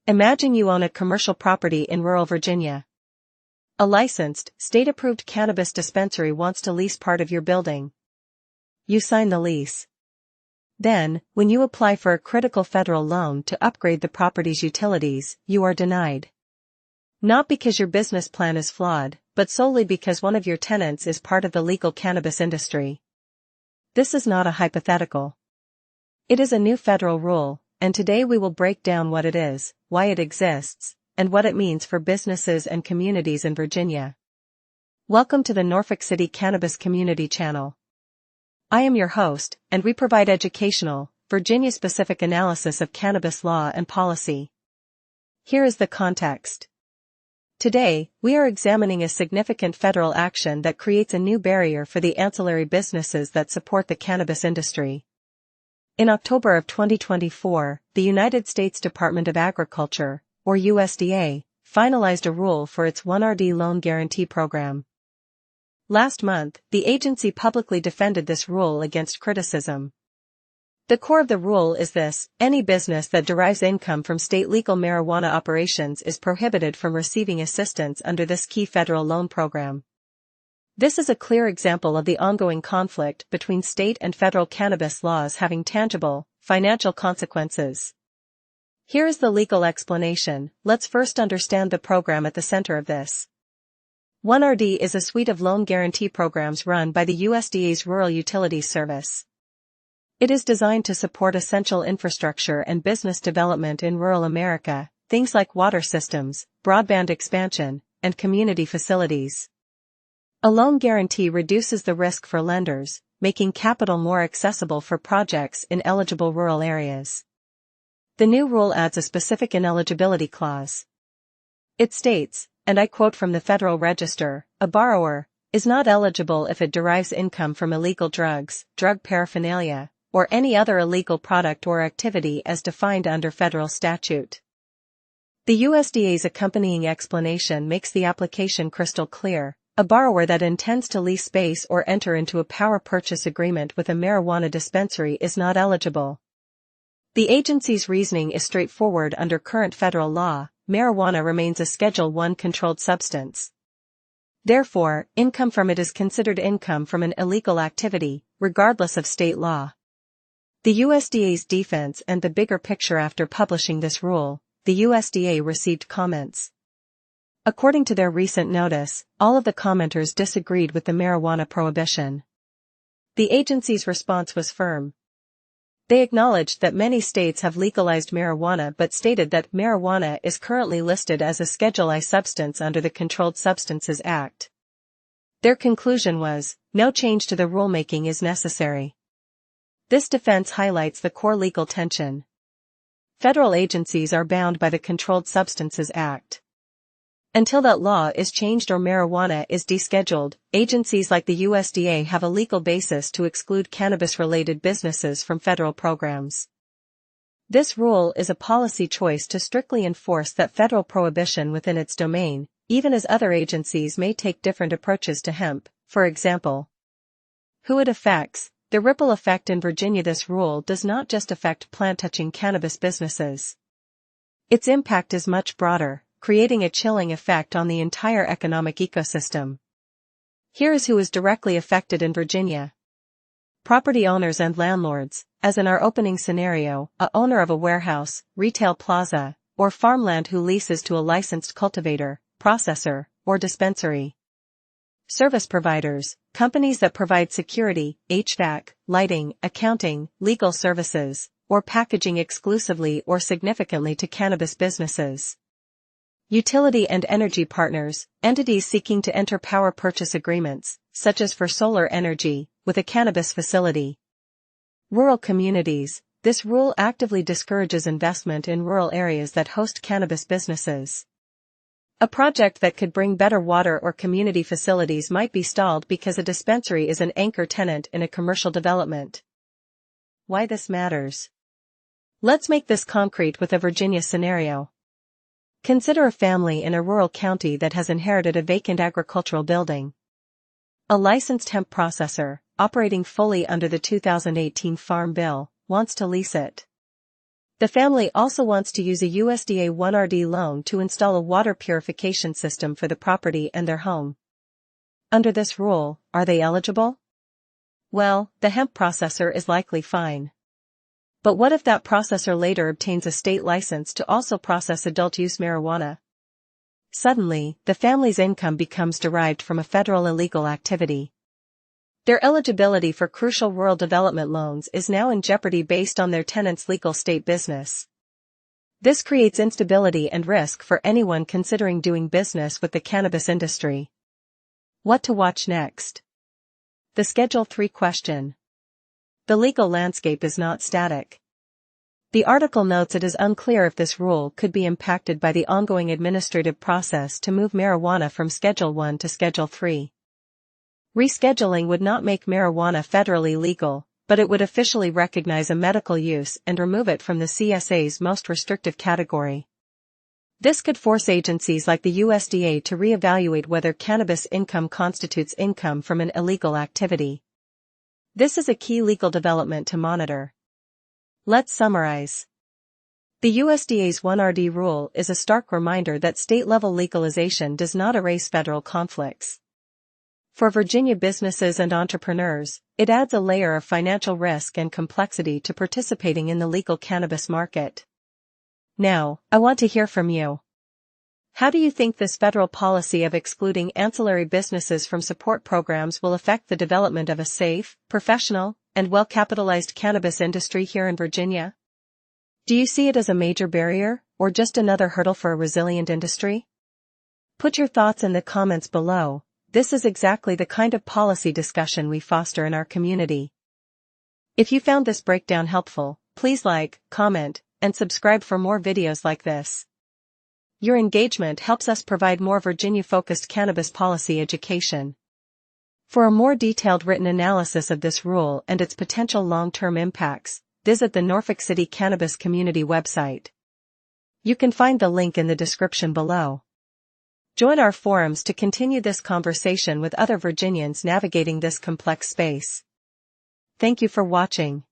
Imagine you own a commercial property in rural Virginia. A licensed, state-approved cannabis dispensary wants to lease part of your building. You sign the lease. Then, when you apply for a critical federal loan to upgrade the property's utilities, you are denied. Not because your business plan is flawed, but solely because one of your tenants is part of the legal cannabis industry. This is not a hypothetical. It is a new federal rule, and today we will break down what it is, why it exists, and what it means for businesses and communities in Virginia. Welcome to the Norfolk City Cannabis Community Channel. I am your host, and we provide educational, Virginia-specific analysis of cannabis law and policy. Here is the context. Today, we are examining a significant federal action that creates a new barrier for the ancillary businesses that support the cannabis industry. In October of 2024, the United States Department of Agriculture, or USDA, finalized a rule for its OneRD loan guarantee program. Last month, the agency publicly defended this rule against criticism. The core of the rule is this: any business that derives income from state legal marijuana operations is prohibited from receiving assistance under this key federal loan program. This is a clear example of the ongoing conflict between state and federal cannabis laws having tangible, financial consequences. Here is the legal explanation. Let's first understand the program at the center of this. OneRD is a suite of loan guarantee programs run by the USDA's Rural Utilities Service. It is designed to support essential infrastructure and business development in rural America, things like water systems, broadband expansion, and community facilities. A loan guarantee reduces the risk for lenders, making capital more accessible for projects in eligible rural areas. The new rule adds a specific ineligibility clause. It states, and I quote from the Federal Register, "A borrower is not eligible if it derives income from illegal drugs, drug paraphernalia, or any other illegal product or activity as defined under federal statute." The USDA's accompanying explanation makes the application crystal clear: a borrower that intends to lease space or enter into a power purchase agreement with a marijuana dispensary is not eligible. The agency's reasoning is straightforward. Under current federal law, marijuana remains a Schedule I controlled substance. Therefore, income from it is considered income from an illegal activity, regardless of state law. The USDA's defense and the bigger picture. After publishing this rule, the USDA received comments. According to their recent notice, all of the commenters disagreed with the marijuana prohibition. The agency's response was firm. They acknowledged that many states have legalized marijuana but stated that marijuana is currently listed as a Schedule I substance under the Controlled Substances Act. Their conclusion was, no change to the rulemaking is necessary. This defense highlights the core legal tension. Federal agencies are bound by the Controlled Substances Act. Until that law is changed or marijuana is descheduled, agencies like the USDA have a legal basis to exclude cannabis-related businesses from federal programs. This rule is a policy choice to strictly enforce that federal prohibition within its domain, even as other agencies may take different approaches to hemp, for example. Who it affects: the ripple effect in Virginia. This rule does not just affect plant-touching cannabis businesses. Its impact is much broader, creating a chilling effect on the entire economic ecosystem. Here is who is directly affected in Virginia. Property owners and landlords, as in our opening scenario, a owner of a warehouse, retail plaza, or farmland who leases to a licensed cultivator, processor, or dispensary. Service providers, companies that provide security, HVAC, lighting, accounting, legal services, or packaging exclusively or significantly to cannabis businesses. Utility and energy partners, entities seeking to enter power purchase agreements, such as for solar energy, with a cannabis facility. Rural communities, this rule actively discourages investment in rural areas that host cannabis businesses. A project that could bring better water or community facilities might be stalled because a dispensary is an anchor tenant in a commercial development. Why this matters? Let's make this concrete with a Virginia scenario. Consider a family in a rural county that has inherited a vacant agricultural building. A licensed hemp processor, operating fully under the 2018 Farm Bill, wants to lease it. The family also wants to use a USDA OneRD loan to install a water purification system for the property and their home. Under this rule, are they eligible? Well, the hemp processor is likely fine. But what if that processor later obtains a state license to also process adult-use marijuana? Suddenly, the family's income becomes derived from a federal illegal activity. Their eligibility for crucial rural development loans is now in jeopardy based on their tenant's legal state business. This creates instability and risk for anyone considering doing business with the cannabis industry. What to watch next? The Schedule 3 question. The legal landscape is not static. The article notes it is unclear if this rule could be impacted by the ongoing administrative process to move marijuana from Schedule 1 to Schedule 3. Rescheduling would not make marijuana federally legal, but it would officially recognize a medical use and remove it from the CSA's most restrictive category. This could force agencies like the USDA to reevaluate whether cannabis income constitutes income from an illegal activity. This is a key legal development to monitor. Let's summarize. The USDA's OneRD rule is a stark reminder that state-level legalization does not erase federal conflicts. For Virginia businesses and entrepreneurs, it adds a layer of financial risk and complexity to participating in the legal cannabis market. Now, I want to hear from you. How do you think this federal policy of excluding ancillary businesses from support programs will affect the development of a safe, professional, and well-capitalized cannabis industry here in Virginia? Do you see it as a major barrier, or just another hurdle for a resilient industry? Put your thoughts in the comments below. This is exactly the kind of policy discussion we foster in our community. If you found this breakdown helpful, please like, comment, and subscribe for more videos like this. Your engagement helps us provide more Virginia-focused cannabis policy education. For a more detailed written analysis of this rule and its potential long-term impacts, visit the Norfolk City Cannabis Community website. You can find the link in the description below. Join our forums to continue this conversation with other Virginians navigating this complex space. Thank you for watching.